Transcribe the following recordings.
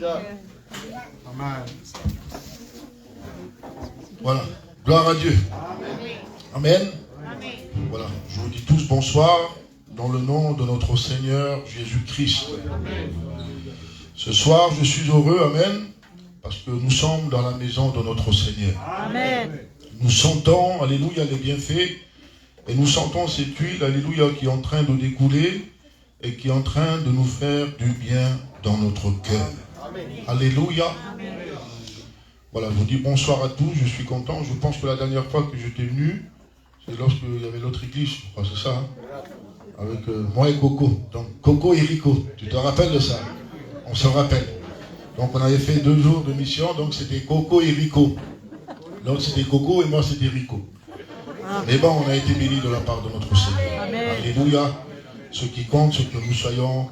Amen. Voilà. Gloire à Dieu. Amen. Voilà. Je vous dis tous bonsoir dans le nom de notre Seigneur Jésus-Christ. Ce soir, je suis heureux, amen, parce que nous sommes dans la maison de notre Seigneur. Amen. Nous sentons, alléluia, les bienfaits, et nous sentons cette huile, alléluia, qui est en train de découler et qui est en train de nous faire du bien dans notre cœur. Alléluia. Voilà, je vous dis bonsoir à tous, je suis content. Je pense que la dernière fois que j'étais venu, c'est lorsqu'il y avait l'autre église, je crois, c'est ça, hein, avec moi et Coco. Donc Coco et Rico, tu te rappelles de ça? On se rappelle. Donc on avait fait 2 jours de mission, donc c'était Coco et Rico. L'autre c'était Coco et moi c'était Rico. Mais bon, on a été bénis de la part de notre Seigneur. Amen. Alléluia. Ce qui compte, c'est que nous soyons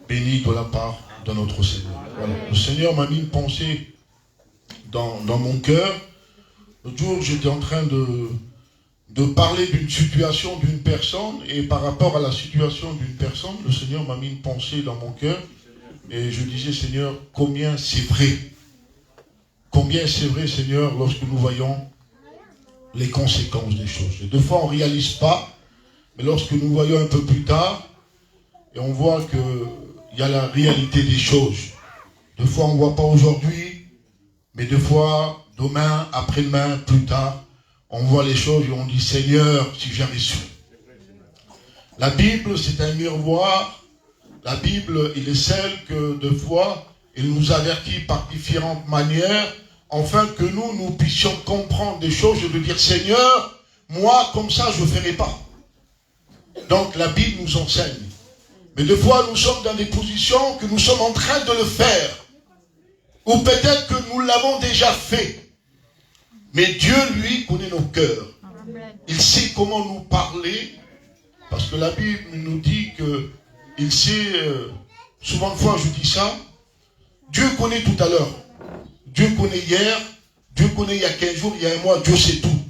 bénis de la part de notre Seigneur. Voilà. Le Seigneur m'a mis une pensée dans mon cœur. L'autre jour, j'étais en train de parler d'une situation d'une personne, et par rapport à la situation d'une personne, le Seigneur m'a mis une pensée dans mon cœur, et je disais, Seigneur, combien c'est vrai. Combien c'est vrai, Seigneur, lorsque nous voyons les conséquences des choses. Et des fois, on ne réalise pas, mais lorsque nous voyons un peu plus tard, et on voit qu'il y a la réalité des choses. Des fois, on ne voit pas aujourd'hui, mais des fois, demain, après-demain, plus tard, on voit les choses et on dit, Seigneur, si j'avais su. La Bible, c'est un miroir. La Bible, il est celle que, des fois, il nous avertit par différentes manières, afin que nous puissions comprendre des choses et de dire, Seigneur, moi, comme ça, je ne ferai pas. Donc, la Bible nous enseigne. Mais des fois, nous sommes dans des positions que nous sommes en train de le faire. Ou peut-être que nous l'avons déjà fait. Mais Dieu, lui, connaît nos cœurs. Il sait comment nous parler. Parce que la Bible nous dit qu'il sait, souvent de fois je dis ça, Dieu connaît tout à l'heure. Dieu connaît hier, Dieu connaît il y a 15 jours, il y a un mois, Dieu sait tout.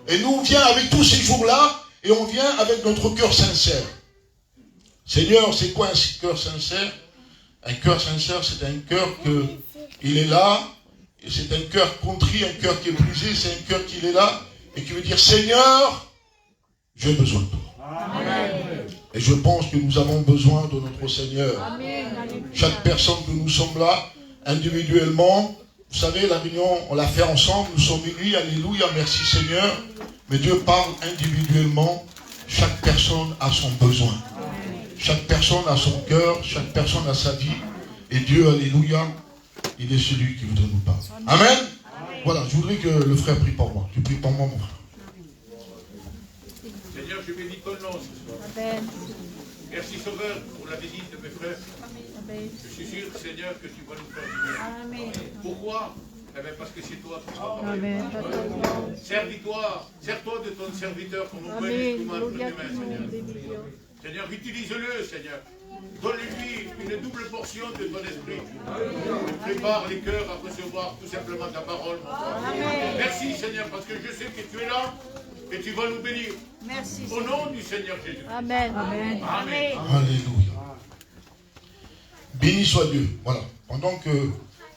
Et nous, on vient avec tous ces jours-là, et on vient avec notre cœur sincère. Seigneur, c'est quoi un cœur sincère? Un cœur sincère, c'est un cœur qu'il est là, et c'est un cœur contrit, un cœur qui est brisé, c'est un cœur qui est là, et qui veut dire, Seigneur, j'ai besoin de toi. Amen. Et je pense que nous avons besoin de notre Seigneur. Amen. Chaque personne que nous sommes là, individuellement, vous savez, la réunion, on l'a fait ensemble, nous sommes unis, alléluia, merci Seigneur. Mais Dieu parle individuellement, chaque personne a son besoin. Chaque personne a son cœur, chaque personne a sa vie. Et Dieu, alléluia, il est celui qui voudrait nous parler. Amen. Amen. Voilà, je voudrais que le frère prie pour moi. Tu pries pour moi, mon frère. Seigneur, je bénis ton nom ce soir. Amen. Merci Sauveur pour la visite de mes frères. Amen. Je suis sûr, Seigneur, que tu vas nous faire du bien. Amen. Pourquoi? Eh bien, parce que c'est toi qui vas parler. Amen. Sers-toi de ton serviteur qu'on nous bénisse tout mal entre tes mains, Seigneur. Seigneur, utilise-le, Seigneur. Donne-lui une double portion de ton esprit. Prépare les cœurs à recevoir tout simplement ta parole. Amen. Merci, Seigneur, parce que je sais que tu es là et tu vas nous bénir. Merci. Au nom du Seigneur Jésus. Amen. Amen. Amen. Alléluia. Béni soit Dieu. Voilà. Pendant que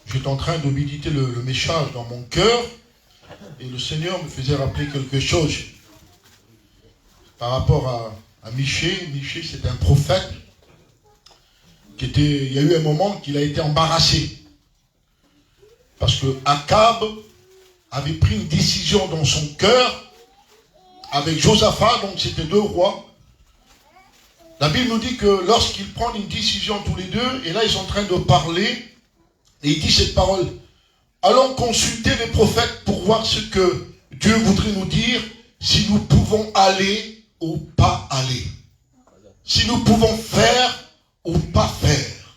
j'étais en train de méditer le message dans mon cœur, et le Seigneur me faisait rappeler quelque chose par rapport à Michée. Michée, c'est un prophète il y a eu un moment qu'il a été embarrassé. Parce que Akab avait pris une décision dans son cœur avec Josaphat, donc c'était 2 rois. La Bible nous dit que lorsqu'ils prennent une décision tous les deux, et là ils sont en train de parler, et il dit cette parole, allons consulter les prophètes pour voir ce que Dieu voudrait nous dire, si nous pouvons aller ou pas aller. Si nous pouvons faire ou pas faire.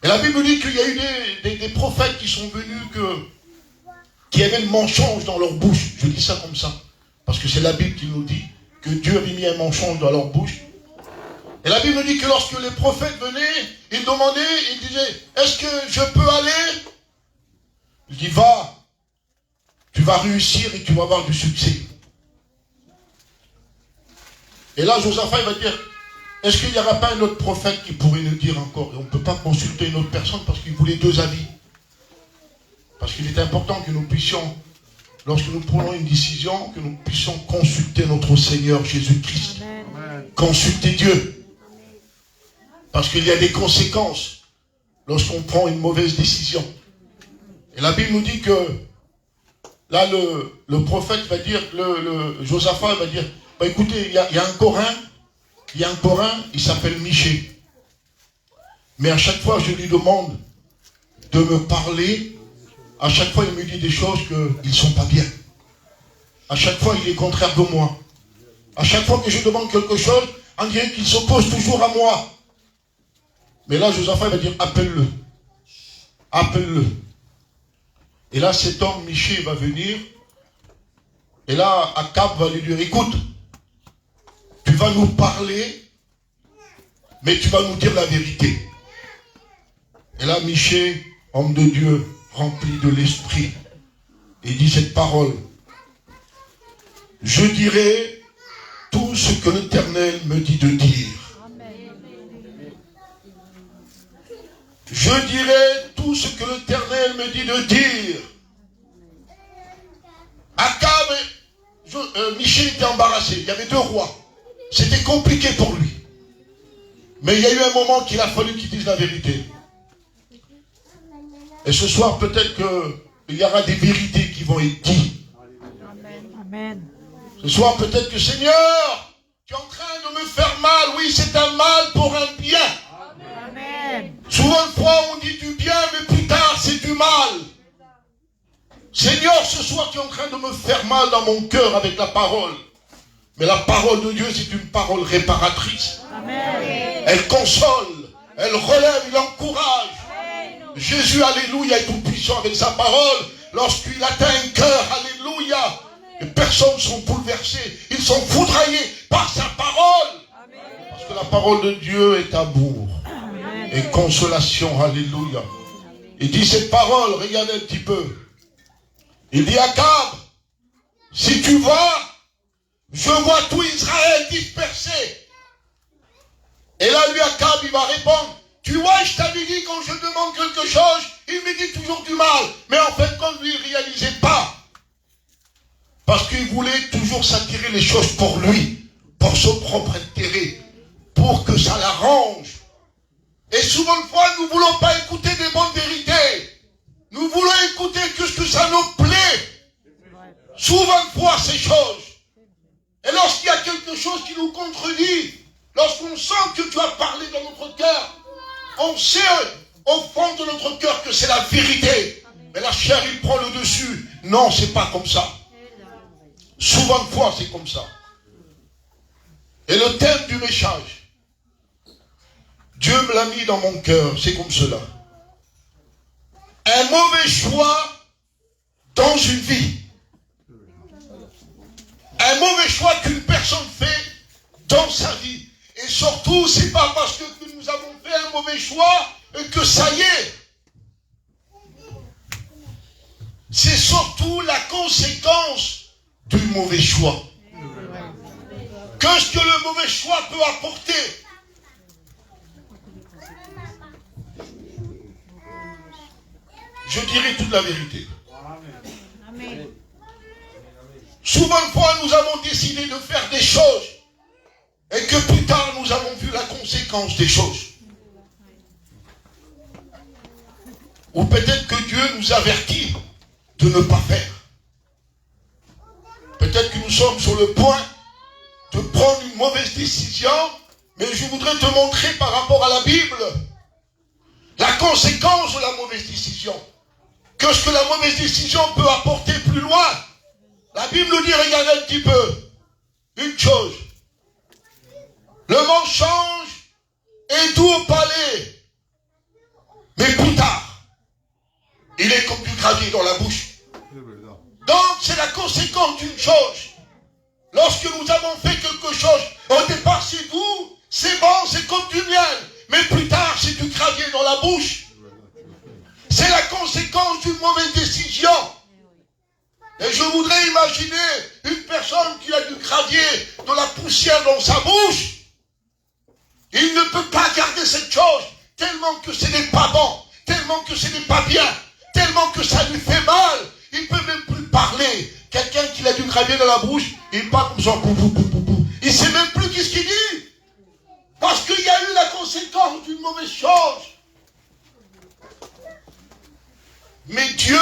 Et la Bible dit qu'il y a eu des prophètes qui sont venus qui avaient le mensonge dans leur bouche. Je dis ça comme ça. Parce que c'est la Bible qui nous dit que Dieu avait mis un mensonge dans leur bouche. Et la Bible nous dit que lorsque les prophètes venaient, ils demandaient, ils disaient, est-ce que je peux aller? Il dit, va. Tu vas réussir et tu vas avoir du succès. Et là, Josaphat, il va dire, Est-ce qu'il n'y aura pas un autre prophète qui pourrait nous dire encore? Et on ne peut pas consulter une autre personne parce qu'il voulait 2 avis. Parce qu'il est important que nous puissions, lorsque nous prenons une décision, que nous puissions consulter notre Seigneur Jésus-Christ. Consulter Dieu. Parce qu'il y a des conséquences lorsqu'on prend une mauvaise décision. Et la Bible nous dit que là, le prophète va dire, Josaphat va dire, bah, écoutez, il y a un Corin, il s'appelle Michée. Mais à chaque fois, je lui demande de me parler. À chaque fois, il me dit des choses qui ne sont pas bien. À chaque fois, il est contraire de moi. À chaque fois que je demande quelque chose, on dirait qu'il s'oppose toujours à moi. Mais là, Josaphat va dire, appelle-le. Appelle-le. Et là, cet homme, Michée, va venir. Et là, Akab va lui dire, écoute, tu vas nous parler, mais tu vas nous dire la vérité. Et là, Michée, homme de Dieu, rempli de l'esprit, il dit cette parole. Je dirai tout ce que l'Éternel me dit de dire. Je dirai tout ce que l'Éternel me dit de dire. Akab, Michée était embarrassé. Il y avait 2 rois. C'était compliqué pour lui. Mais il y a eu un moment qu'il a fallu qu'il dise la vérité. Et ce soir, peut-être qu'il y aura des vérités qui vont être dites. Amen. Ce soir, peut-être que Seigneur, tu es en train de me faire mal. Oui, c'est un mal pour un bien. Amen. Souvent, une fois, on dit du bien, mais plus tard, c'est du mal. Seigneur, ce soir, tu es en train de me faire mal dans mon cœur avec la parole. Mais la parole de Dieu, c'est une parole réparatrice. Amen. Elle console, elle relève, elle encourage. Jésus, alléluia, est tout puissant avec sa parole. Lorsqu'il atteint un cœur, alléluia, les personnes sont bouleversées. Ils sont foudroyés par sa parole. Parce que la parole de Dieu est amour et consolation, alléluia. Il dit cette parole, regardez un petit peu. Il dit Akab, si tu vas, je vois tout Israël dispersé. Et là, lui, Akab, il va répondre, tu vois, je t'avais dit, quand je demande quelque chose, il me dit toujours du mal. Mais en fait, quand lui, il ne réalisait pas. Parce qu'il voulait toujours s'attirer les choses pour lui, pour son propre intérêt, pour que ça l'arrange. Et souvent de fois, nous ne voulons pas écouter des bonnes vérités. Nous voulons écouter que ce que ça nous plaît. Souvent de fois, ces choses. Et lorsqu'il y a quelque chose qui nous contredit, lorsqu'on sent que tu as parlé dans notre cœur, on sait au fond de notre cœur que c'est la vérité. Mais la chair, il prend le dessus. Non, c'est pas comme ça. Souvent de fois, c'est comme ça. Et le thème du message, Dieu me l'a mis dans mon cœur, c'est comme cela. Un mauvais choix dans une vie. Un mauvais choix qu'une personne fait dans sa vie. Et surtout, c'est pas parce que nous avons fait un mauvais choix que ça y est. C'est surtout la conséquence du mauvais choix. Qu'est-ce que le mauvais choix peut apporter? Je dirai toute la vérité. Amen. Souvent de fois, nous avons décidé de faire des choses et que plus tard, nous avons vu la conséquence des choses. Ou peut-être que Dieu nous avertit de ne pas faire. Peut-être que nous sommes sur le point de prendre une mauvaise décision, mais je voudrais te montrer par rapport à la Bible la conséquence de la mauvaise décision. Qu'est-ce que la mauvaise décision peut apporter plus loin? La Bible nous dit, regardez un petit peu, une chose. Le mensonge est doux au palais, mais plus tard, il est comme du gravier dans la bouche. Donc, c'est la conséquence d'une chose. Lorsque nous avons fait quelque chose, au départ c'est doux, c'est bon, c'est comme du miel, mais plus tard c'est du gravier dans la bouche. C'est la conséquence d'une mauvaise décision. Et je voudrais imaginer une personne qui a du gravier, de la poussière dans sa bouche. Il ne peut pas garder cette chose, tellement que ce n'est pas bon, tellement que ce n'est pas bien, tellement que ça lui fait mal. Il ne peut même plus parler. Quelqu'un qui a du gravier dans la bouche, il parle comme ça. Il ne sait même plus qu'est-ce qu'il dit. Parce qu'il y a eu la conséquence d'une mauvaise chose. Mais Dieu,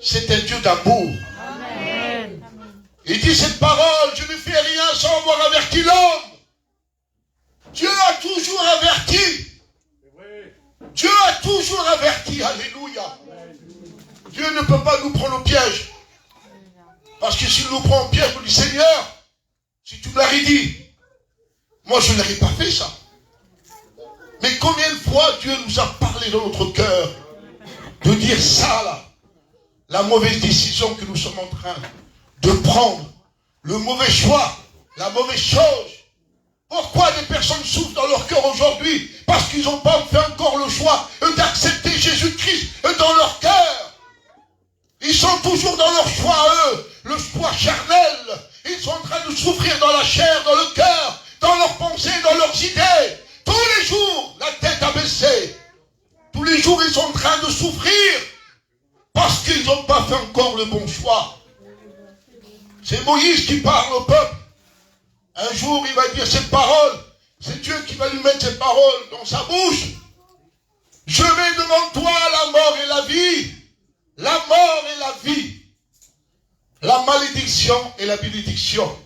c'est un Dieu d'amour. Amen. Il dit cette parole, je ne fais rien sans avoir averti l'homme. Dieu a toujours averti. Dieu a toujours averti. Alléluia. Dieu ne peut pas nous prendre au piège. Parce que s'il nous prend au piège, on dit Seigneur, si tu me l'avais dit, moi je n'aurais pas fait ça. Mais combien de fois Dieu nous a parlé dans notre cœur de dire ça là, la mauvaise décision que nous sommes en train de prendre, le mauvais choix, la mauvaise chose. Pourquoi des personnes souffrent dans leur cœur aujourd'hui? Parce qu'ils n'ont pas fait encore le choix d'accepter Jésus-Christ dans leur cœur. Ils sont toujours dans leur choix, eux, le choix charnel. Ils sont en train de souffrir dans la chair, dans le cœur, dans leurs pensées, dans leurs idées. Tous les jours, la tête abaissée. Tous les jours, ils sont en train de souffrir parce qu'ils n'ont pas fait encore le bon choix. C'est Moïse qui parle au peuple. Un jour, il va dire cette parole. C'est Dieu qui va lui mettre cette parole dans sa bouche. Je mets devant toi la mort et la vie. La mort et la vie. La malédiction et la bénédiction.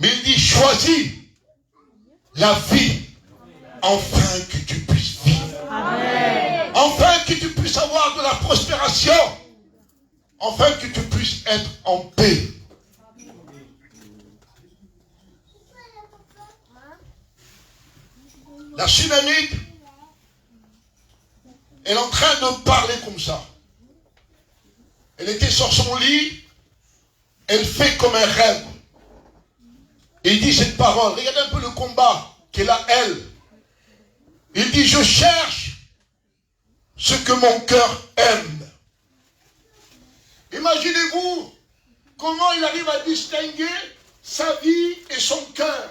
Mais il dit, choisis la vie, afin que tu puisses vivre. Amen. Afin que tu puisses avoir de la prospération. Afin que tu puisses être en paix. La Sunamite, elle est en train de parler comme ça. Elle était sur son lit, elle fait comme un rêve. Il dit cette parole, regardez un peu le combat qu'elle a elle. Il dit, je cherche ce que mon cœur aime. Imaginez-vous comment il arrive à distinguer sa vie et son cœur.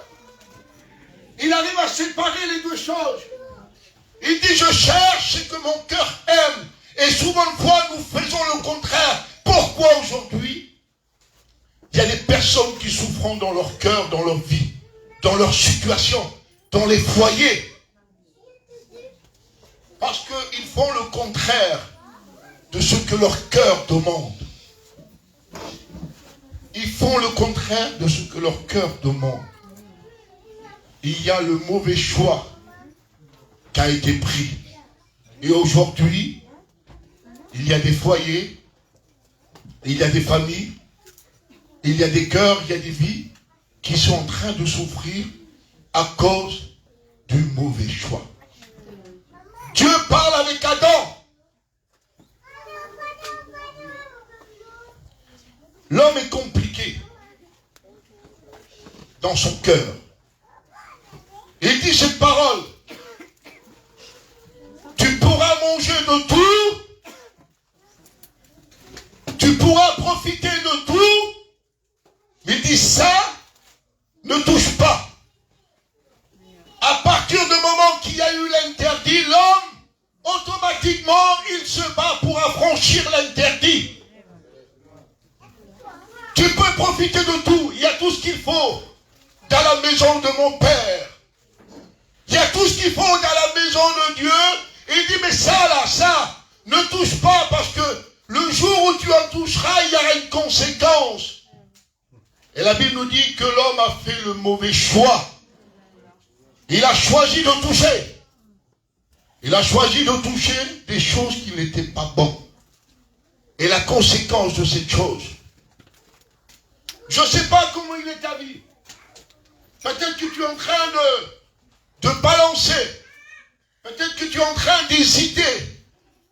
Il arrive à séparer les deux choses. Il dit, je cherche ce que mon cœur aime. Et souvent de fois, nous faisons le contraire. Pourquoi aujourd'hui, il y a des personnes qui souffrent dans leur cœur, dans leur vie, dans leur situation, dans les foyers. Parce qu'ils font le contraire de ce que leur cœur demande. Ils font le contraire de ce que leur cœur demande. Il y a le mauvais choix qui a été pris. Et aujourd'hui, il y a des foyers, il y a des familles, il y a des cœurs, il y a des vies qui sont en train de souffrir à cause du mauvais choix. Dieu parle avec Adam. L'homme est compliqué dans son cœur. Il dit cette parole. Tu pourras manger de tout. Tu pourras profiter de tout. Mais il dit ça, ne touche pas. À partir du moment qu'il y a eu l'interdit, l'homme, automatiquement, il se bat pour affranchir l'interdit. Tu peux profiter de tout. Il y a tout ce qu'il faut dans la maison de mon Père. Il y a tout ce qu'il faut dans la maison de Dieu. Et il dit, mais ça là, ça, ne touche pas parce que le jour où tu en toucheras, il y aura une conséquence. Et la Bible nous dit que l'homme a fait le mauvais choix. Il a choisi de toucher. Il a choisi de toucher des choses qui n'étaient pas bonnes. Et la conséquence de cette chose. Je ne sais pas comment il est ta vie. Peut-être que tu es en train de balancer. Peut-être que tu es en train d'hésiter.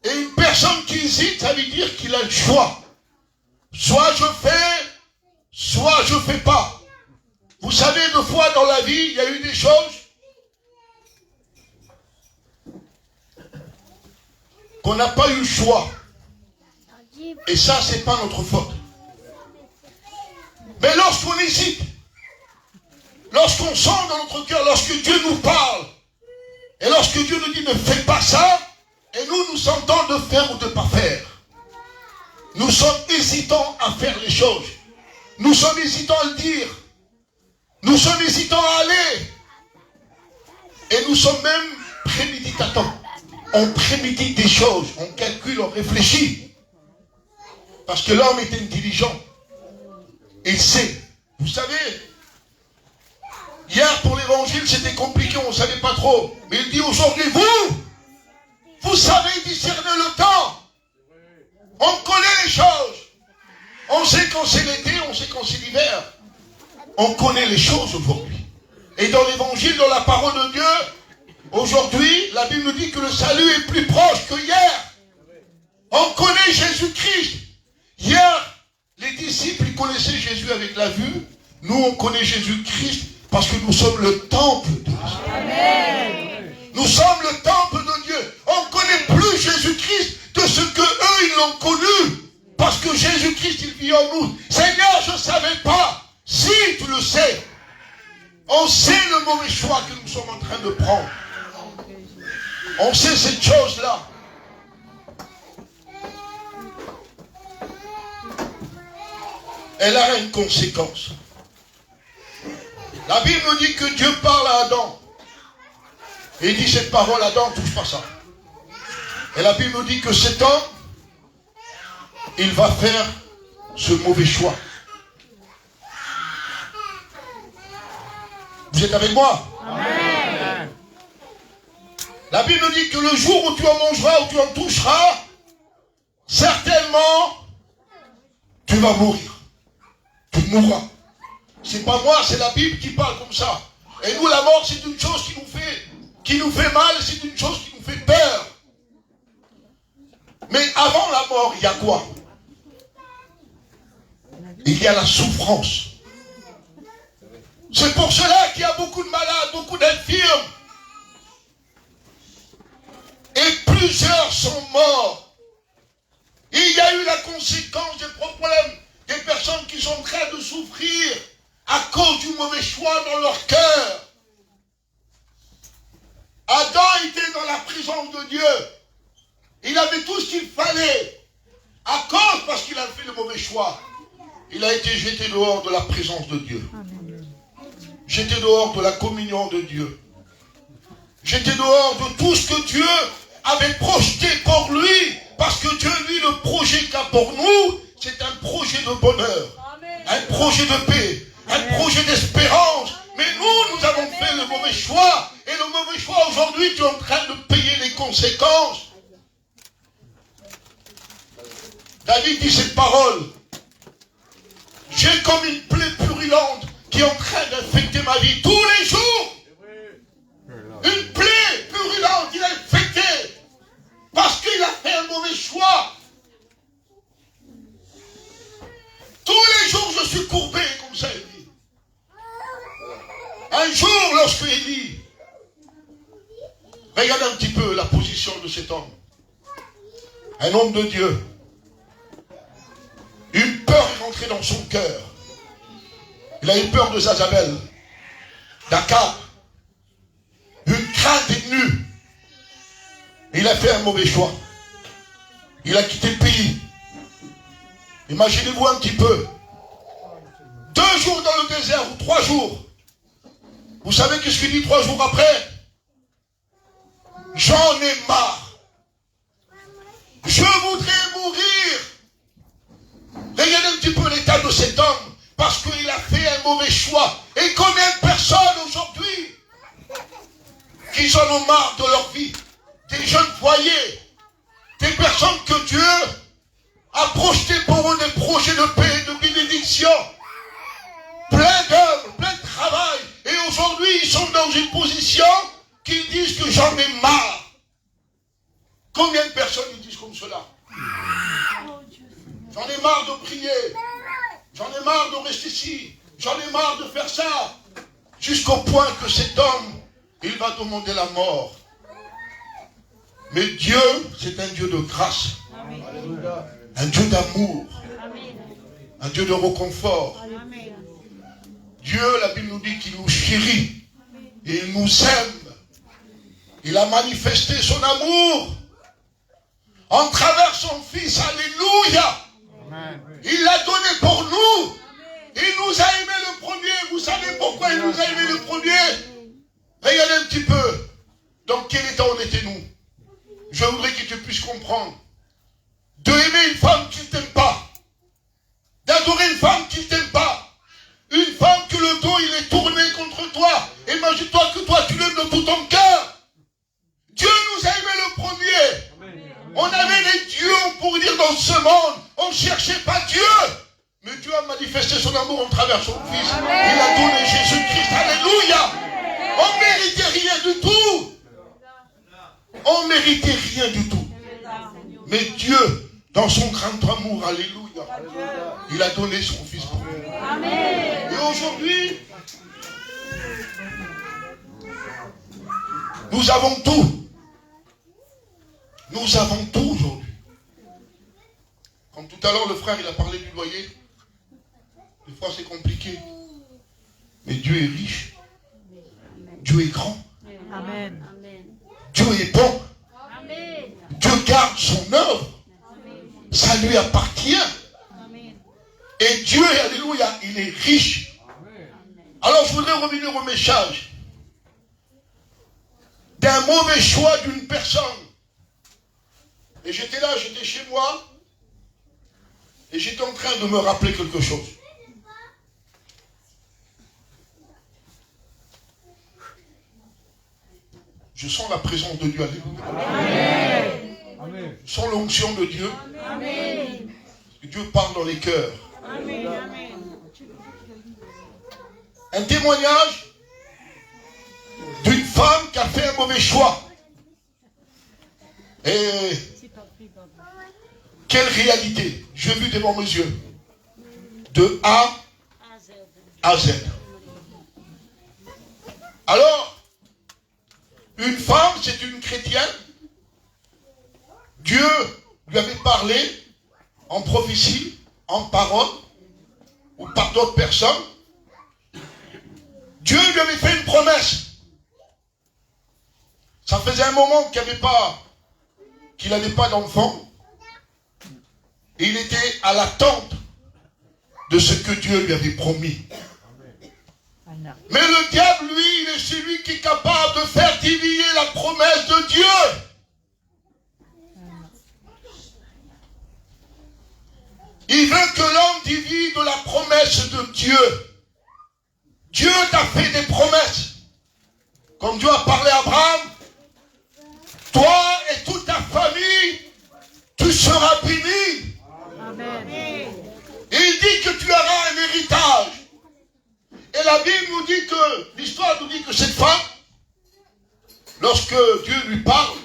Et une personne qui hésite, ça veut dire qu'il a le choix. Soit je fais, soit je ne fais pas. Vous savez, deux fois dans la vie, il y a eu des choses qu'on n'a pas eu le choix. Et ça, ce n'est pas notre faute. Mais lorsqu'on hésite, lorsqu'on lorsqu'on sent dans notre cœur, lorsque Dieu nous parle, et lorsque Dieu nous dit ne fais pas ça, et nous sentons de faire ou de ne pas faire. Nous sommes hésitants à faire les choses. Nous sommes hésitants à le dire. Nous sommes hésitants à aller. Et nous sommes même préméditateurs. On prémédite des choses, on calcule, on réfléchit. Parce que l'homme est intelligent. Il sait. Vous savez, hier pour l'évangile c'était compliqué, on ne savait pas trop. Mais il dit aujourd'hui, vous savez discerner le temps. On connaît les choses. On sait quand c'est l'été, on sait quand c'est l'hiver. On connaît les choses aujourd'hui. Et dans l'évangile, dans la parole de Dieu, aujourd'hui, la Bible nous dit que le salut est plus proche que hier. On connaît Jésus-Christ. Hier, les disciples, ils connaissaient Jésus avec la vue. Nous, on connaît Jésus-Christ parce que nous sommes le temple de Dieu. Amen. Nous sommes le temple de Dieu. On ne connaît plus Jésus-Christ de ce que eux, ils l'ont connu. Parce que Jésus-Christ, il vit en nous. Seigneur, je ne savais pas. Si tu le sais, on sait le mauvais choix que nous sommes en train de prendre. On sait cette chose-là. Elle a une conséquence. La Bible nous dit que Dieu parle à Adam. Et il dit cette parole, Adam, ne touche pas ça. Et la Bible nous dit que cet homme, il va faire ce mauvais choix. Vous êtes avec moi? Amen. La Bible nous dit que le jour où tu en mangeras, où tu en toucheras, certainement, tu vas mourir. Tu mourras. C'est pas moi, c'est la Bible qui parle comme ça. Et nous, la mort, c'est une chose qui nous fait mal, c'est une chose qui nous fait peur. Mais avant la mort, il y a quoi? Il y a la souffrance. C'est pour cela qu'il y a beaucoup de malades, beaucoup d'infirmes. Et plusieurs sont morts. Il y a eu la conséquence des problèmes, des personnes qui sont en train de souffrir à cause du mauvais choix dans leur cœur. Adam était dans la présence de Dieu. Il avait tout ce qu'il fallait. À cause, parce qu'il a fait le mauvais choix, il a été jeté dehors de la présence de Dieu. Jeté dehors de la communion de Dieu. Jeté dehors de tout ce que Dieu avait projeté pour lui. Parce que Dieu, lui, le projet qu'il a pour nous, c'est un projet de bonheur. Un projet de paix. Un projet d'espérance. Mais nous avons fait le mauvais choix. Et le mauvais choix, aujourd'hui, tu es en train de payer les conséquences. David dit cette parole. J'ai comme une plaie purulente qui est en train d'infecter ma vie tous les jours. Une plaie purulente, il a infecté. Parce qu'il a fait un mauvais choix. Tous les jours, je suis courbé, comme ça il dit. Un jour, lorsque Élie, regarde un petit peu la position de cet homme. Un homme de Dieu. Une peur est rentrée dans son cœur. Il a eu peur de Zazabel, d'Akab. Une crainte est venue. Il a fait un mauvais choix. Il a quitté le pays. Imaginez-vous un petit peu. 2 jours dans le désert ou 3 jours. Vous savez qu'est-ce qu'il dit 3 jours après? J'en ai marre. Je voudrais mourir. Regardez un petit peu l'état de cet homme. Parce qu'il a fait un mauvais choix. Et combien de personnes aujourd'hui qui en ont marre de leur vie? Des jeunes foyers. Des personnes que Dieu a projeté pour eux des projets de paix, de bénédiction. Plein d'œuvres, plein de travail. Et aujourd'hui, ils sont dans une position qu'ils disent que j'en ai marre. Combien de personnes ils disent comme cela? J'en ai marre de prier. J'en ai marre de rester ici. J'en ai marre de faire ça. Jusqu'au point que cet homme, il va demander la mort. Mais Dieu, c'est un Dieu de grâce. Amen. Un Dieu d'amour. Un Dieu de réconfort. Dieu, la Bible nous dit qu'il nous chérit. Et il nous aime. Il a manifesté son amour en travers son Fils. Alléluia. Il l'a donné pour nous. Il nous a aimé le premier. Vous savez pourquoi il nous a aimé le premier? Regardez un petit peu. Dans quel état on était nous? Je voudrais que tu puisses comprendre. De aimer une femme qui ne t'aime pas. D'adorer une femme qui ne t'aime pas. Une femme que le dos il est tourné contre toi. Imagine-toi que toi tu l'aimes de tout ton cœur. Dieu nous a aimé le premier. On avait des dieux, on pourrait dire, dans ce monde. On ne cherchait pas Dieu. Mais Dieu a manifesté son amour en travers son Fils. Il a donné Jésus-Christ. Alléluia. On ne méritait rien du tout. On ne méritait rien du tout. Mais Dieu, dans son grand amour, alléluia, il a donné son Fils pour nous. Et aujourd'hui, nous avons tout. Nous avons tout aujourd'hui. Comme tout à l'heure, le frère, il a parlé du loyer. Des fois, c'est compliqué. Mais Dieu est riche. Dieu est grand. Amen. Dieu est bon. Amen. Dieu garde son œuvre. Ça lui appartient. Et Dieu, alléluia, il est riche. Alors, je voudrais revenir au message d'un mauvais choix d'une personne. Et j'étais là, j'étais chez moi. Et j'étais en train de me rappeler quelque chose. Je sens la présence de Dieu, alléluia. Amen. Je sens l'onction de Dieu. Amen. Dieu parle dans les cœurs. Amen. Un témoignage d'une femme qui a fait un mauvais choix. Et quelle réalité j'ai vu devant mes yeux. De A à Z. Alors, une femme, c'est une chrétienne. Dieu lui avait parlé en prophétie, en parole, ou par d'autres personnes. Dieu lui avait fait une promesse. Ça faisait un moment qu'il n'avait pas d'enfant. Et il était à l'attente de ce que Dieu lui avait promis. Mais le diable, lui, il est celui qui est capable de faire dévier la promesse de Dieu. Il veut que l'homme dévie de la promesse de Dieu. Dieu t'a fait des promesses. Comme Dieu a parlé à Abraham, toi et toute ta famille, tu seras béni. Amen. Et il dit que tu auras un héritage. Et la Bible nous dit que, l'histoire nous dit que cette femme, lorsque Dieu lui parle,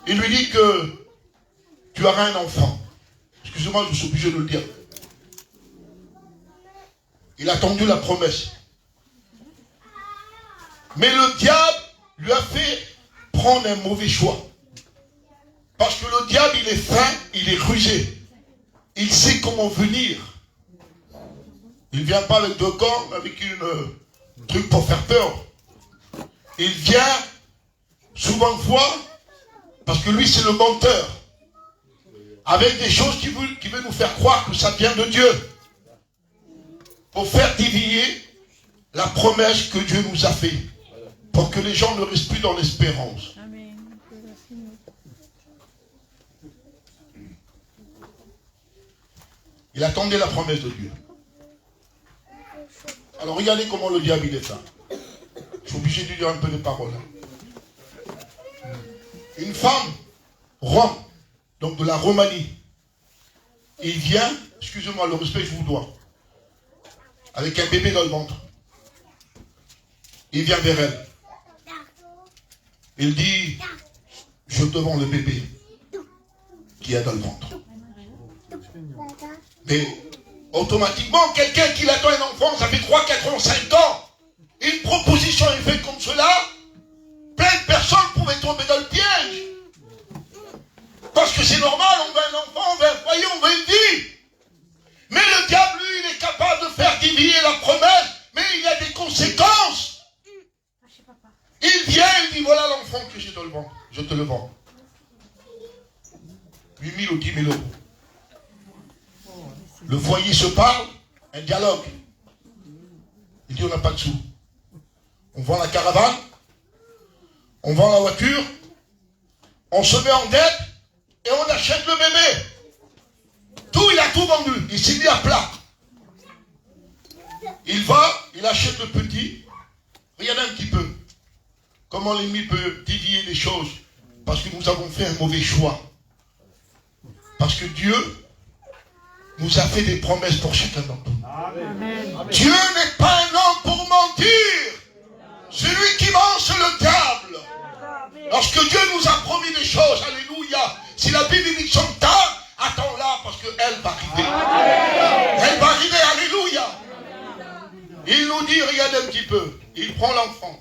il lui dit que tu auras un enfant. Excusez-moi, je suis obligé de le dire. Il a attendu la promesse. Mais le diable lui a fait prendre un mauvais choix. Parce que le diable, il est fin, il est rusé. Il sait comment venir. Il ne vient pas avec deux cornes, avec un truc pour faire peur. Il vient souvent une fois, parce que lui c'est le menteur, avec des choses qui veut nous faire croire que ça vient de Dieu. Pour faire dévier la promesse que Dieu nous a faite. Pour que les gens ne restent plus dans l'espérance. Il attendait la promesse de Dieu. Alors regardez comment le diable il est fin. Je suis obligé de dire un peu de paroles. Une femme, Rome, donc de la Roumanie, il vient, excusez-moi, le respect que je vous dois, avec un bébé dans le ventre. Il vient vers elle. Il dit, je te vends le bébé qui est dans le ventre. Mais automatiquement, quelqu'un qui attend un enfant, ça fait 3, 4 ans, 5 ans, une proposition est faite comme cela, plein de personnes pouvaient tomber dans le piège. Parce que c'est normal, on veut un enfant, on veut un foyer, on veut une vie. Mais le diable, lui, il est capable de faire envier la promesse, mais il y a des conséquences. Il vient, il dit, voilà l'enfant que je te le vends. Je te le vends. 8 000 ou 10 000 euros. Le foyer se parle, un dialogue. Il dit, on n'a pas de sous. On vend la caravane, on vend la voiture, on se met en dette et on achète le bébé. Tout, il a tout vendu. Il s'est mis à plat. Il va, il achète le petit. Regardez un petit peu comment l'ennemi peut dévier les choses. Parce que nous avons fait un mauvais choix. Parce que Dieu nous a fait des promesses pour chacun d'entre nous. Amen. Dieu n'est pas un homme pour mentir. Celui qui ment, c'est le diable. Lorsque Dieu nous a promis des choses, alléluia, si la bénédiction tarde, attends-la parce qu'elle va arriver. Amen. Elle va arriver, alléluia. Il nous dit, regardez un petit peu, il prend l'enfant.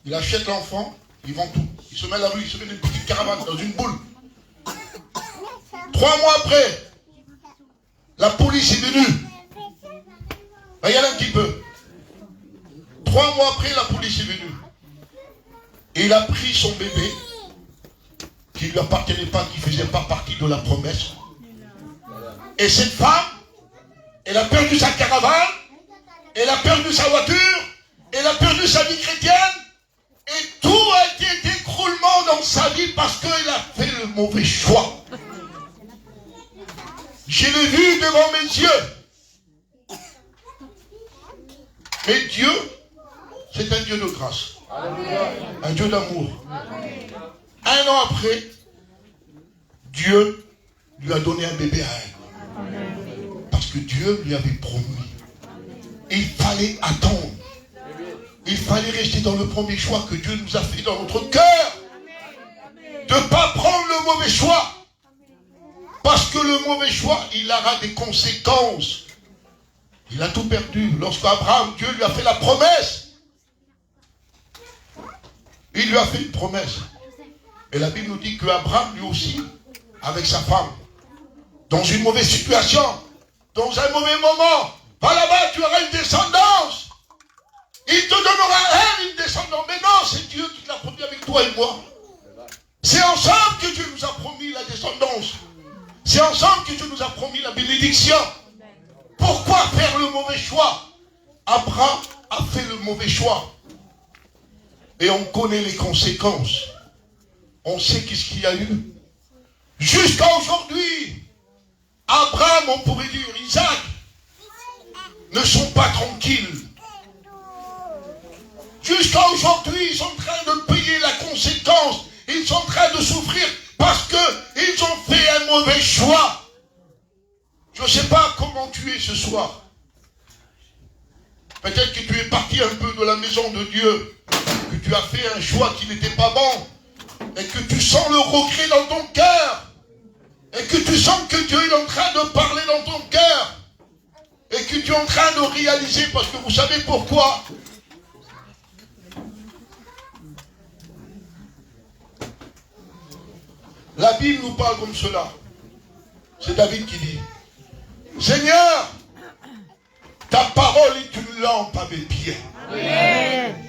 Il achète l'enfant, il vend tout. Il se met à la rue, il se met dans une petite caravane, dans une boule. 3 mois après, la police est venue. Regardez un petit peu. 3 mois après, la police est venue. Et il a pris son bébé, qui ne lui appartenait pas, qui ne faisait pas partie de la promesse. Et cette femme, elle a perdu sa caravane, elle a perdu sa voiture, elle a perdu sa vie chrétienne, et tout a été d'écroulement dans sa vie parce qu'elle a fait le mauvais choix. Je l'ai vu devant mes yeux. Mais Dieu, c'est un Dieu de grâce. Un Dieu d'amour. 1 an après, Dieu lui a donné un bébé à elle. Parce que Dieu lui avait promis. Il fallait attendre. Il fallait rester dans le premier choix que Dieu nous a fait dans notre cœur. De ne pas prendre le mauvais choix. Parce que le mauvais choix, il aura des conséquences. Il a tout perdu. Lorsqu'Abraham, Dieu lui a fait la promesse. Il lui a fait une promesse. Et la Bible nous dit qu'Abraham, lui aussi, avec sa femme, dans une mauvaise situation, dans un mauvais moment, va là-bas, tu auras une descendance. Il te donnera elle une descendance. Mais non, c'est Dieu qui l'a promis avec toi et moi. C'est ensemble que Dieu nous a promis la descendance. C'est ensemble que Dieu nous a promis la bénédiction. Pourquoi faire le mauvais choix? Abraham a fait le mauvais choix. Et on connaît les conséquences. On sait qu'est-ce qu'il y a eu. Jusqu'à aujourd'hui, Abraham, on pourrait dire, Isaac, ne sont pas tranquilles. Jusqu'à aujourd'hui, ils sont en train de payer la conséquence. Ils sont en train de souffrir parce qu'ils ont fait un mauvais choix. Je ne sais pas comment tu es ce soir. Peut-être que tu es parti un peu de la maison de Dieu, que tu as fait un choix qui n'était pas bon, et que tu sens le regret dans ton cœur, et que tu sens que Dieu est en train de parler dans ton cœur, et que tu es en train de réaliser, parce que vous savez pourquoi? La Bible nous parle comme cela. C'est David qui dit, Seigneur, ta parole est une lampe à mes pieds. Amen.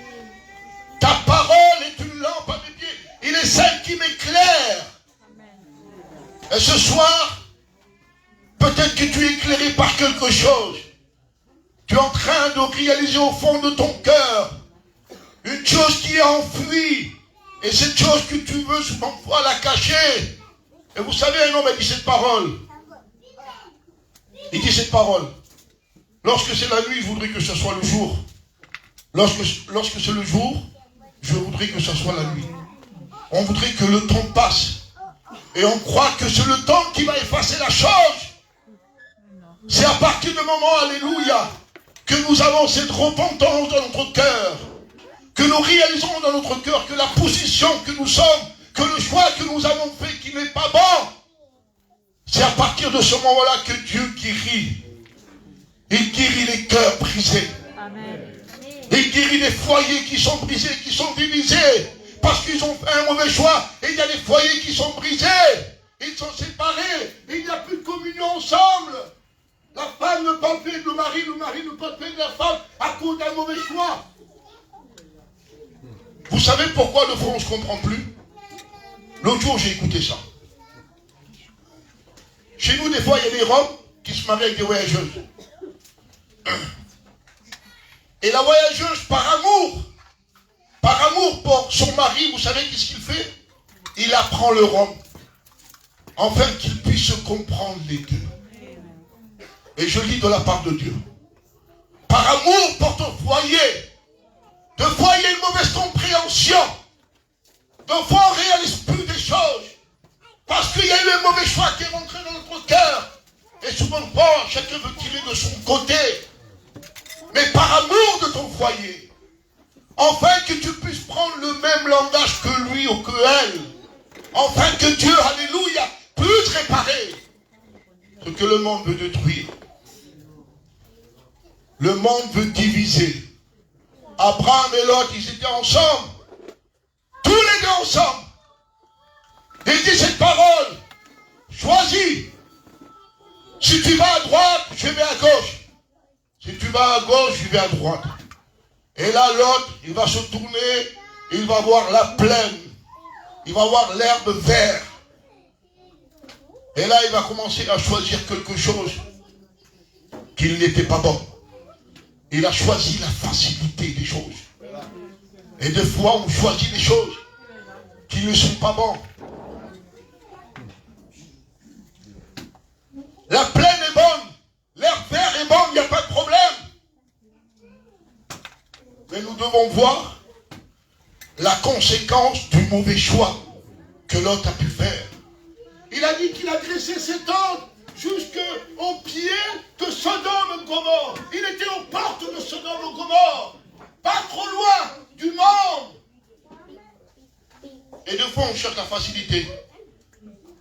Ta parole est une lampe à mes pieds. Il est celle qui m'éclaire. Et ce soir, peut-être que tu es éclairé par quelque chose. Tu es en train de réaliser au fond de ton cœur une chose qui est enfouie. Et cette chose que tu veux souvent la cacher. Et vous savez, un homme a dit cette parole. Il dit cette parole. Lorsque c'est la nuit, je voudrais que ce soit le jour. Lorsque c'est le jour, je voudrais que ce soit la nuit. On voudrait que le temps passe. Et on croit que c'est le temps qui va effacer la chose. C'est à partir du moment, alléluia, que nous avons cette repentance dans notre cœur. Que nous réalisons dans notre cœur que la position que nous sommes, que le choix que nous avons fait qui n'est pas bon. C'est à partir de ce moment-là que Dieu guérit. Il guérit les cœurs brisés. Amen. Il guérit les foyers qui sont brisés, qui sont divisés. Parce qu'ils ont fait un mauvais choix. Et il y a des foyers qui sont brisés. Ils sont séparés. Il n'y a plus de communion ensemble. La femme ne parle plus de mari, le mari ne parle plus de la femme à cause d'un mauvais choix. Vous savez pourquoi le front ne se comprend plus? L'autre jour, j'ai écouté ça. Chez nous, des fois, il y a des Roms qui se marient avec des voyageuses. Et la voyageuse, par amour pour son mari, vous savez qu'est-ce qu'il fait? Il apprend le Rome, afin qu'ils puissent se comprendre les deux. Et je lis de la part de Dieu. Par amour pour ton foyer, de fois il y a une mauvaise compréhension. De fois on ne réalise plus des choses. Parce qu'il y a eu un mauvais choix qui est rentré dans notre cœur. Et souvent, chacun veut tirer de son côté. Mais par amour de ton foyer, afin que tu puisses prendre le même langage que lui ou que elle, afin que Dieu, alléluia, puisse réparer ce que le monde veut détruire. Le monde veut diviser. Abraham et Lot, ils étaient ensemble. Tous les deux ensemble. Il dit cette parole. Choisis. Si tu vas à droite, je vais à gauche. Si tu vas à gauche, je vais à droite. Et là, Lot, il va se tourner, il va voir la plaine. Il va voir l'herbe verte. Et là, il va commencer à choisir quelque chose qui n'était pas bon. Il a choisi la facilité des choses. Et des fois, on choisit des choses qui ne sont pas bonnes. La plaine est bonne, l'herbe verte est bonne, il n'y a pas de problème. Mais nous devons voir la conséquence du mauvais choix que l'autre a pu faire. Il a dit qu'il a dressé ses tentes jusqu'au pied de Sodome et Gomorrhe. Il était aux portes de Sodome et Gomorrhe, pas trop loin du monde. Et des fois on cherche la facilité.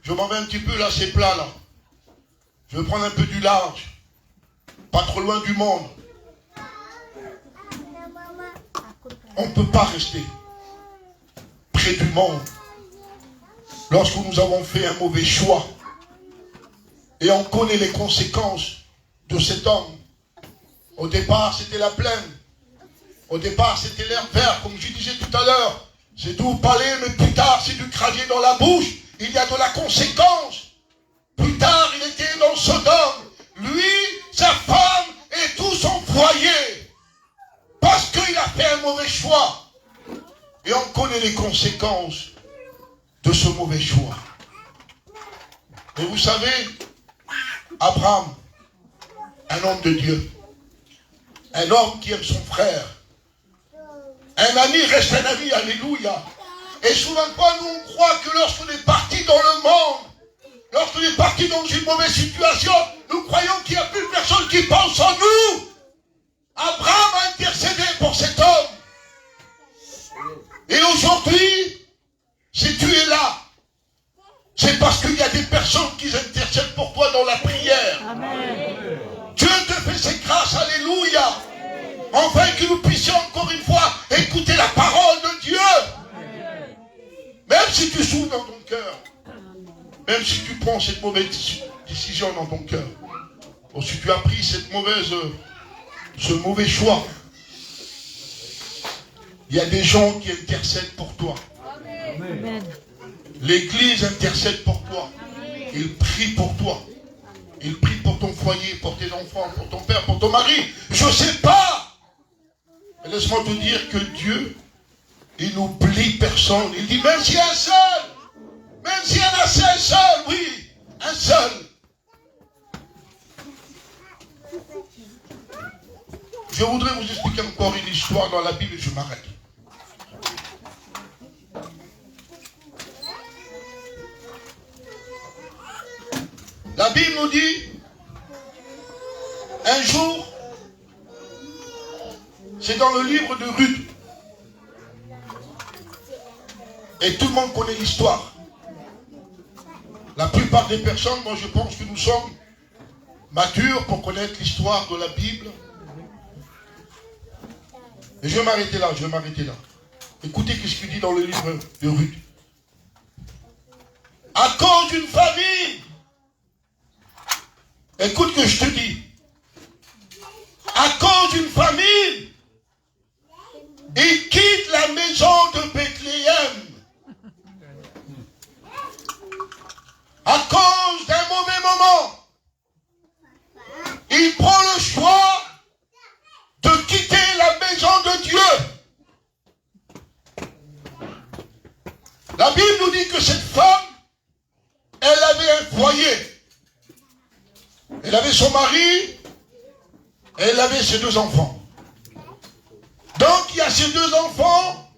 Je m'en vais un petit peu là, c'est plat là. Je veux prendre un peu du large, pas trop loin du monde. On ne peut pas rester près du monde lorsque nous avons fait un mauvais choix. Et on connaît les conséquences de cet homme. Au départ, c'était la plaine. Au départ, c'était l'herbe verte, comme je disais tout à l'heure. C'est doux parler, mais plus tard, c'est du cradier dans la bouche. Il y a de la conséquence. Plus tard, il était dans Sodome. Lui, sa femme et tout son foyer. Parce qu'il a fait un mauvais choix. Et on connaît les conséquences de ce mauvais choix. Et vous savez, Abraham, un homme de Dieu, un homme qui aime son frère, un ami reste un ami, alléluia. Et souvent, nous on croit que lorsqu'on est parti dans le monde, lorsqu'on est parti dans une mauvaise situation, nous croyons qu'il n'y a plus personne qui pense en nous. Abraham a intercédé pour cet homme. Et aujourd'hui, si tu es là, c'est parce qu'il y a des personnes qui intercèdent pour toi dans la prière. Amen. Dieu te fait ses grâces, alléluia. Enfin que nous puissions encore une fois écouter la parole de Dieu. Même si tu souffres dans ton cœur, même si tu prends cette mauvaise décision dans ton cœur, ou si tu as pris ce mauvais choix, il y a des gens qui intercèdent pour toi. Amen. L'Église intercède pour toi. Il prie pour toi. Il prie pour ton foyer, pour tes enfants, pour ton père, pour ton mari. Je ne sais pas. Mais laisse-moi te dire que Dieu, il n'oublie personne. Il dit, même s'il y a un seul, même s'il y en a un seul, oui, un seul. Je voudrais vous expliquer encore une histoire dans la Bible et je m'arrête. La Bible nous dit, un jour, c'est dans le livre de Ruth. Et tout le monde connaît l'histoire. La plupart des personnes, moi je pense que nous sommes matures pour connaître l'histoire de la Bible. Et je vais m'arrêter là, Écoutez ce qu'il dit dans le livre de Ruth. À cause d'une famine, Écoute que je te dis. À cause d'une famine, il quitte la maison de Bethléem. À cause d'un mauvais moment, il prend le choix de quitter la maison de Dieu. La Bible nous dit que cette femme, elle avait un foyer. Elle avait son mari, et elle avait ses 2 enfants. Donc il y a ces 2 enfants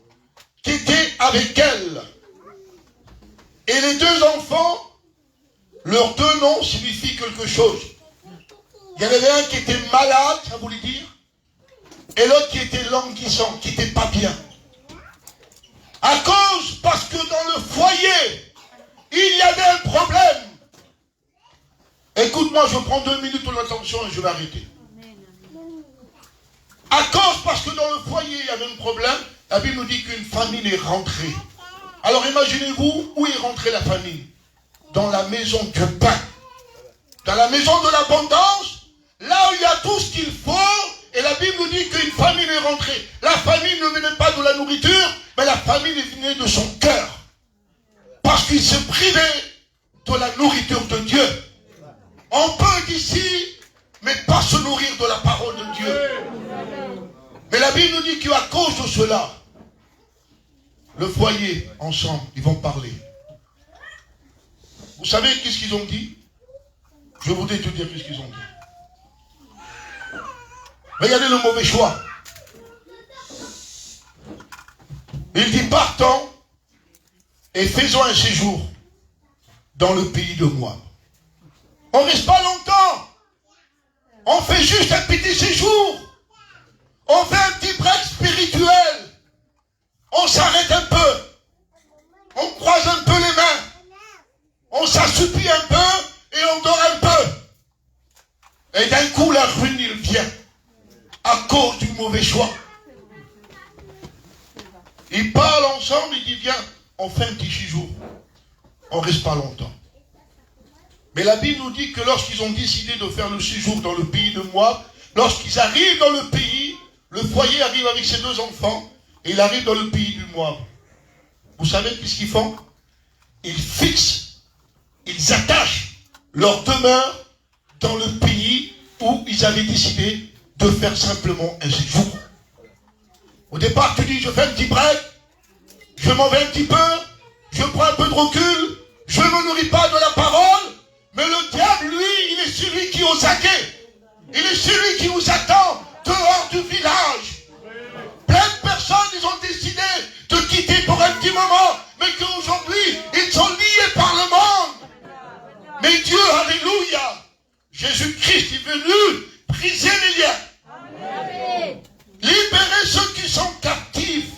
qui étaient avec elle. Et les 2 enfants, leurs 2 noms signifient quelque chose. Il y en avait un qui était malade, ça voulait dire, et l'autre qui était languissant, qui n'était pas bien. Parce que dans le foyer, il y avait un problème. Écoute-moi, je prends 2 minutes pour l'attention et je vais arrêter. Parce que dans le foyer, il y avait un problème, la Bible nous dit qu'une famine est rentrée. Alors imaginez-vous, où est rentrée la famine? Dans la maison du pain. Dans la maison de l'abondance, là où il y a tout ce qu'il faut, et la Bible nous dit qu'une famine est rentrée. La famine ne venait pas de la nourriture, mais la famine venait de son cœur. Parce qu'il se privait de la nourriture de Dieu. On peut d'ici, mais pas se nourrir de la parole de Dieu. Mais la Bible nous dit qu'à cause de cela, le foyer, ensemble, ils vont parler. Vous savez qu'est-ce qu'ils ont dit? Je voudrais te dire qu'est-ce qu'ils ont dit. Regardez le mauvais choix. Il dit, partons et faisons un séjour dans le pays de Moab. On ne reste pas longtemps. On fait juste un petit séjour. On fait un petit break spirituel. On s'arrête un peu. On croise un peu les mains. On s'assoupit un peu et on dort un peu. Et d'un coup, la ruine, il vient. À cause du mauvais choix. Ils parlent ensemble, ils disent, viens, on fait un petit séjour. On ne reste pas longtemps. Mais la Bible nous dit que lorsqu'ils ont décidé de faire le séjour dans le pays de Moab, lorsqu'ils arrivent dans le pays, le foyer arrive avec ses 2 enfants, et il arrive dans le pays du Moab. Vous savez qu'est-ce qu'ils font? Ils fixent, ils attachent leur demeure dans le pays où ils avaient décidé de faire simplement un séjour. Au départ, tu dis, je fais un petit break, je m'en vais un petit peu, je prends un peu de recul, je ne me nourris pas de la parole, mais le diable, lui, il est celui qui ose attaquer. Il est celui qui vous attend dehors du village. Plein de personnes, ils ont décidé de quitter pour un petit moment, mais qu'aujourd'hui, ils sont liés par le monde. Mais Dieu, alléluia, Jésus-Christ est venu briser les liens. Amen. Libérer ceux qui sont captifs.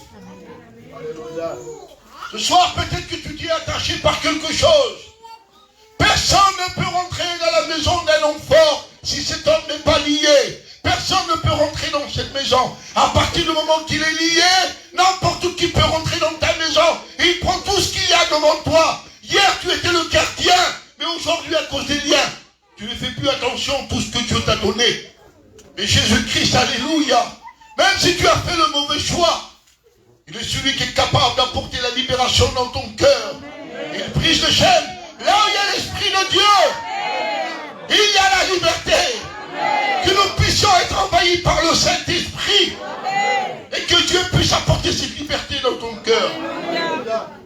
Ce soir, peut-être que tu t'es attaché par quelque chose. Personne ne peut rentrer dans la maison d'un homme fort si cet homme n'est pas lié. Personne ne peut rentrer dans cette maison. À partir du moment qu'il est lié, n'importe qui peut rentrer dans ta maison. Il prend tout ce qu'il y a devant toi. Hier, tu étais le gardien, mais aujourd'hui, à cause des liens, tu ne fais plus attention à tout ce que Dieu t'a donné. Mais Jésus-Christ, alléluia, même si tu as fait le mauvais choix, il est celui qui est capable d'apporter la libération dans ton cœur. Il brise les chaînes. Là où il y a l'Esprit de Dieu, il y a la liberté. Que nous puissions être envahis par le Saint-Esprit. Et que Dieu puisse apporter cette liberté dans ton cœur.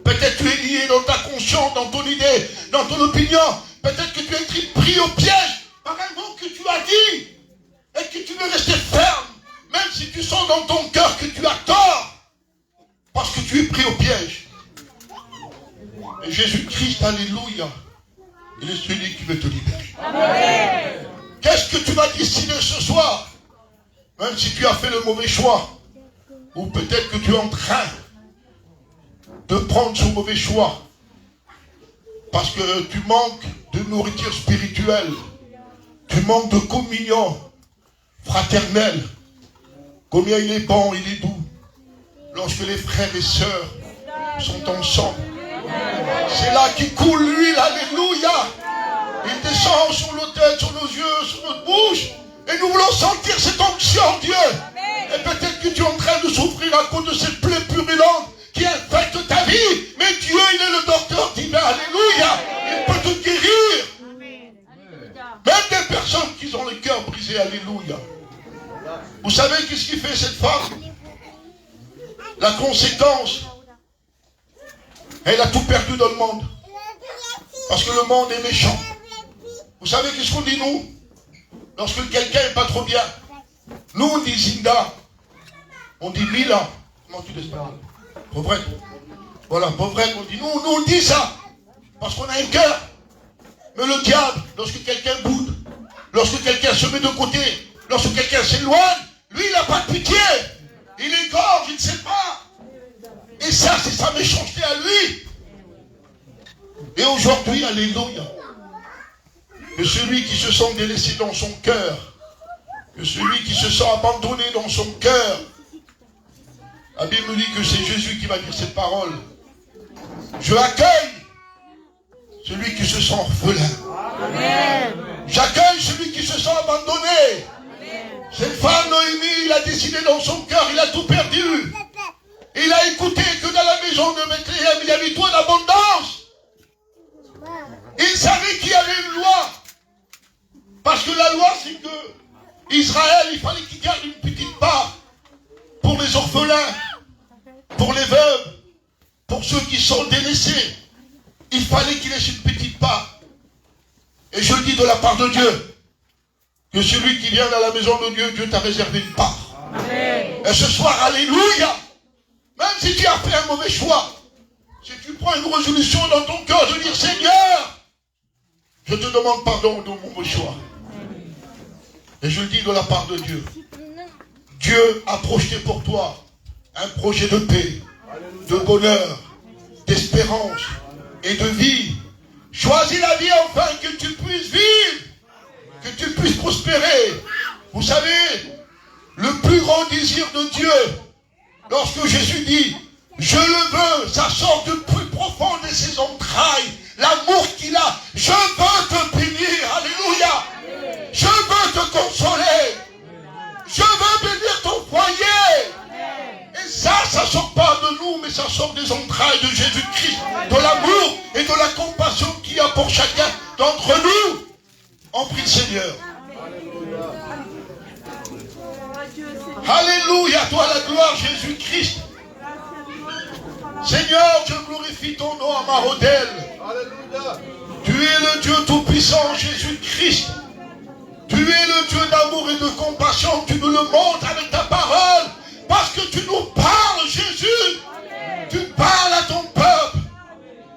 Peut-être tu es lié dans ta conscience, dans ton idée, dans ton opinion. Peut-être que tu es pris au piège par un mot que tu as dit. Et que tu veux rester ferme. Même si tu sens dans ton cœur que tu as tort. Parce que tu es pris au piège. Et Jésus-Christ, alléluia, il est celui qui veut te libérer. Amen. Qu'est-ce que tu vas décider ce soir? Même si tu as fait le mauvais choix, ou peut-être que tu es en train de prendre ce mauvais choix, parce que tu manques de nourriture spirituelle, tu manques de communion fraternelle. Combien il est bon, il est doux, lorsque les frères et sœurs sont ensemble. C'est là qu'il coule l'huile, alléluia. Il descend sur nos têtes, sur nos yeux, sur notre bouche. Et nous voulons sentir cette onction, Dieu. Et peut-être que tu es en train de souffrir à cause de cette plaie purulente qui infecte ta vie. Mais Dieu, il est le docteur divin. Alléluia. Il peut te guérir. Même des personnes qui ont le cœur brisé. Alléluia. Vous savez qu'est-ce qui fait cette femme? La conséquence, elle a tout perdu dans le monde. Parce que le monde est méchant. Vous savez qu'est-ce qu'on dit nous? Lorsque quelqu'un n'est pas trop bien, nous on dit Zinda, on dit Mila. Comment tu dis l'espagnol? Pauvrette. Voilà, pauvrette, on dit nous on dit ça. Parce qu'on a un cœur. Mais le diable, lorsque quelqu'un boude, lorsque quelqu'un se met de côté, lorsque quelqu'un s'éloigne, lui il n'a pas de pitié. Il égorge, il ne sait pas. Et ça, c'est sa méchanceté à lui. Et aujourd'hui, alléluia, que celui qui se sent délaissé dans son cœur, que celui qui se sent abandonné dans son cœur, la Bible nous dit que c'est Jésus qui va dire cette parole. Je accueille celui qui se sent orphelin. Amen. J'accueille celui qui se sent abandonné. Cette femme, Noémie, il a décidé dans son cœur, il a tout perdu. Il a écouté que dans la maison de Bethléem, il y avait tout en abondance. Il savait qu'il y avait une loi. Parce que la loi, c'est que Israël, il fallait qu'il garde une petite part pour les orphelins, pour les veuves, pour ceux qui sont délaissés. Il fallait qu'il laisse une petite part. Et je dis de la part de Dieu, que celui qui vient dans la maison de Dieu, Dieu t'a réservé une part. Amen. Et ce soir, alléluia, même si tu as fait un mauvais choix, si tu prends une résolution dans ton cœur de dire Seigneur, je te demande pardon de mon mauvais choix. Et je le dis de la part de Dieu. Dieu a projeté pour toi un projet de paix, de bonheur, d'espérance et de vie. Choisis la vie afin que tu puisses vivre, que tu puisses prospérer. Vous savez, le plus grand désir de Dieu, lorsque Jésus dit, je le veux, ça sort du plus profond de ses entrailles, l'amour qu'il a, je veux te bénir, alléluia, je veux te consoler, je veux bénir ton foyer, et ça sort pas de nous, mais ça sort des entrailles de Jésus-Christ, de l'amour et de la compassion qu'il y a pour chacun d'entre nous. On prie le Seigneur. Alléluia, toi la gloire, Jésus-Christ. Seigneur, je glorifie ton nom à ma rodelle. Tu es le Dieu tout-puissant, Jésus-Christ. Tu es le Dieu d'amour et de compassion. Tu nous le montres avec ta parole. Parce que tu nous parles, Jésus. Tu parles à ton peuple.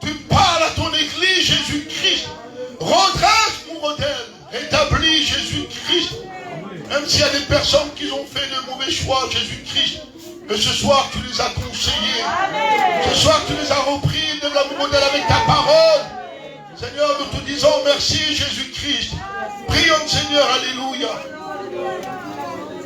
Tu parles à ton église, Jésus-Christ. Redresse mon rodelle. Établis, Jésus-Christ. Même s'il y a des personnes qui ont fait de mauvais choix, Jésus-Christ, mais ce soir tu les as conseillés. Ce soir tu les as repris de la modèle avec ta parole. Seigneur, nous te disons merci, Jésus-Christ. Prions, Seigneur, alléluia.